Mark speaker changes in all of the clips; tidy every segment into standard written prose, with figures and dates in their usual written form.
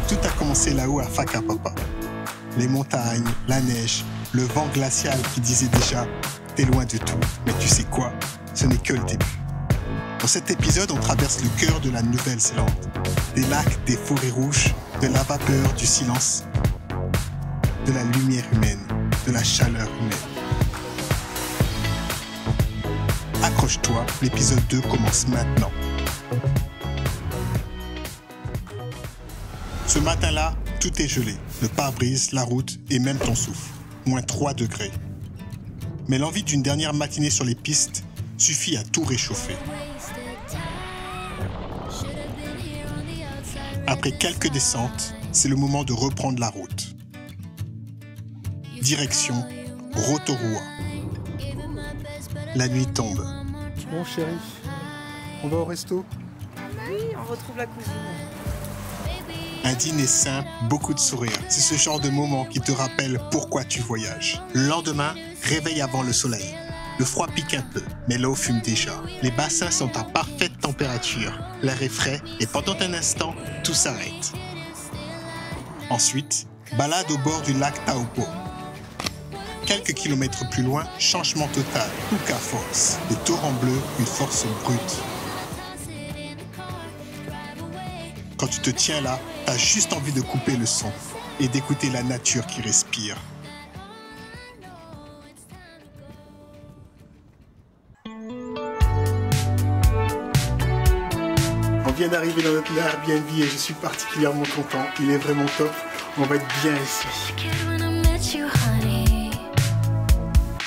Speaker 1: Tout a commencé là-haut à Whakapapa. Les montagnes, la neige, le vent glacial qui disait déjà « T'es loin de tout, mais tu sais quoi, ce n'est que le début ». Dans cet épisode, on traverse le cœur de la Nouvelle-Zélande. Des lacs, des forêts rouges, de la vapeur, du silence, de la lumière humaine, de la chaleur humaine. Accroche-toi, l'épisode 2 commence maintenant. Ce matin-là, tout est gelé. Le pare-brise, la route et même ton souffle. Moins 3 degrés. Mais l'envie d'une dernière matinée sur les pistes suffit à tout réchauffer. Après quelques descentes, c'est le moment de reprendre la route. Direction Rotorua. La nuit tombe. Bon chéri, on va au resto?
Speaker 2: Oui, on retrouve la cousine.
Speaker 1: Un dîner simple, beaucoup de sourires. C'est ce genre de moment qui te rappelle pourquoi tu voyages. Le lendemain, réveil avant le soleil. Le froid pique un peu, mais l'eau fume déjà. Les bassins sont à parfaite température. L'air est frais et pendant un instant, tout s'arrête. Ensuite, balade au bord du lac Taupo. Quelques kilomètres plus loin, changement total. Puka Falls. Des torrents bleus, une force brute. Quand tu te tiens là, t'as juste envie de couper le son et d'écouter la nature qui respire. On vient d'arriver dans notre Airbnb et je suis particulièrement content. Il est vraiment top. On va être bien ici.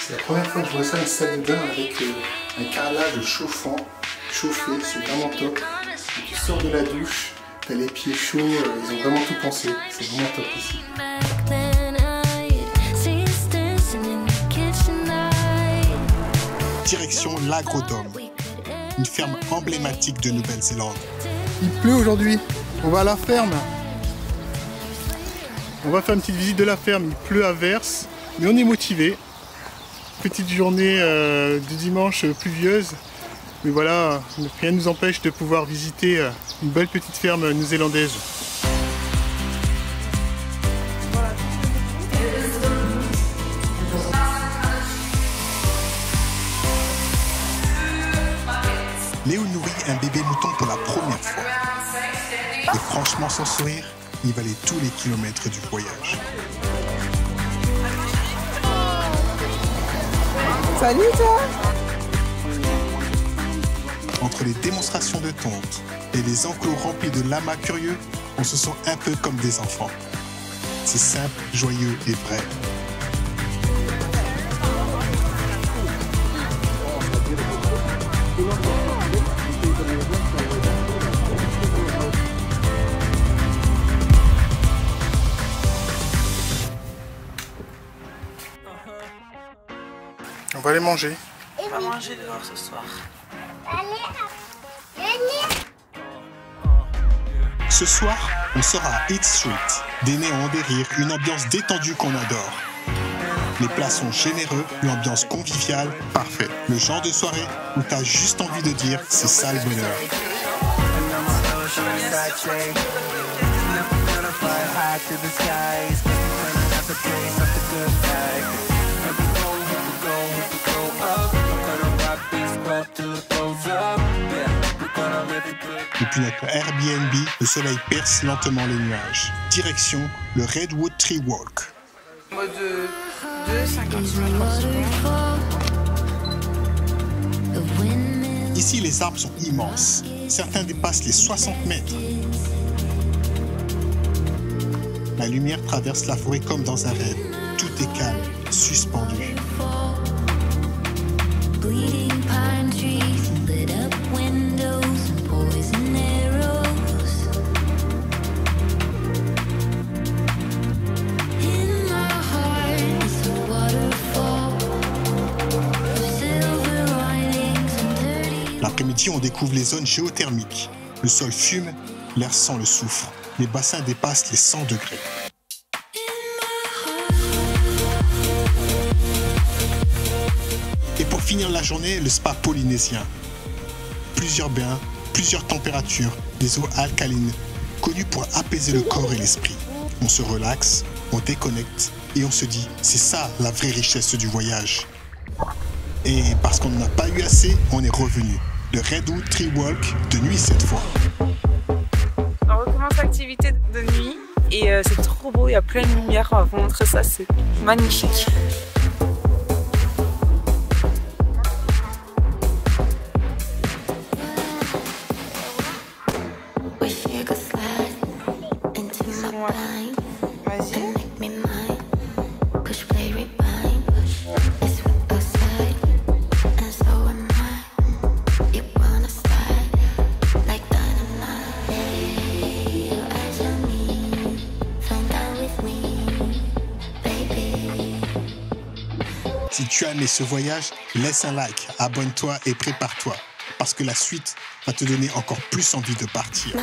Speaker 1: C'est la première fois que je vois ça, une salle de bain avec un carrelage chauffant, chauffé, c'est vraiment top. Et tu sors de la douche, t'as les pieds chauds, ils ont vraiment tout pensé. C'est vraiment top ici. Direction l'Agrodome, une ferme emblématique de Nouvelle-Zélande. Il pleut aujourd'hui, on va à la ferme. On va faire une petite visite de la ferme, il pleut à verse, mais on est motivé. Petite journée du dimanche pluvieuse, mais voilà, rien ne nous empêche de pouvoir visiter une belle petite ferme néo-zélandaise. Léo nourrit un bébé mouton pour la première fois. Et franchement, son sourire, il valait tous les kilomètres du voyage.
Speaker 2: Salut toi!
Speaker 1: Entre les démonstrations de tonte et les enclos remplis de lamas curieux, on se sent un peu comme des enfants. C'est simple, joyeux et vrai. On va aller manger.
Speaker 2: On va manger dehors ce soir.
Speaker 1: Ce soir, on sera à Eat Street. Des néons, des rires, une ambiance détendue qu'on adore. Les plats sont généreux, l'ambiance conviviale, parfait. Le genre de soirée où t'as juste envie de dire c'est ça le bonheur. Depuis notre Airbnb, le soleil perce lentement les nuages. Direction le Redwood Tree Walk.
Speaker 2: Mode 2,50 €.
Speaker 1: Ici, les arbres sont immenses. Certains dépassent les 60 mètres. La lumière traverse la forêt comme dans un rêve. Tout est calme, suspendu. L'après-midi, on découvre les zones géothermiques. Le sol fume, l'air sent le soufre. Les bassins dépassent les 100 degrés. Et pour finir la journée, le spa polynésien. Plusieurs bains, plusieurs températures, des eaux alcalines, connu pour apaiser le corps et l'esprit. On se relaxe, on déconnecte et on se dit, c'est ça la vraie richesse du voyage. Et parce qu'on n'en a pas eu assez, on est revenu. Le Redwood Tree Walk de nuit cette fois.
Speaker 2: On recommence l'activité de nuit et c'est trop beau, il y a plein de lumière, on va vous montrer ça, c'est magnifique.
Speaker 1: Si tu as aimé ce voyage, laisse un like, abonne-toi et prépare-toi. Parce que la suite va te donner encore plus envie de partir.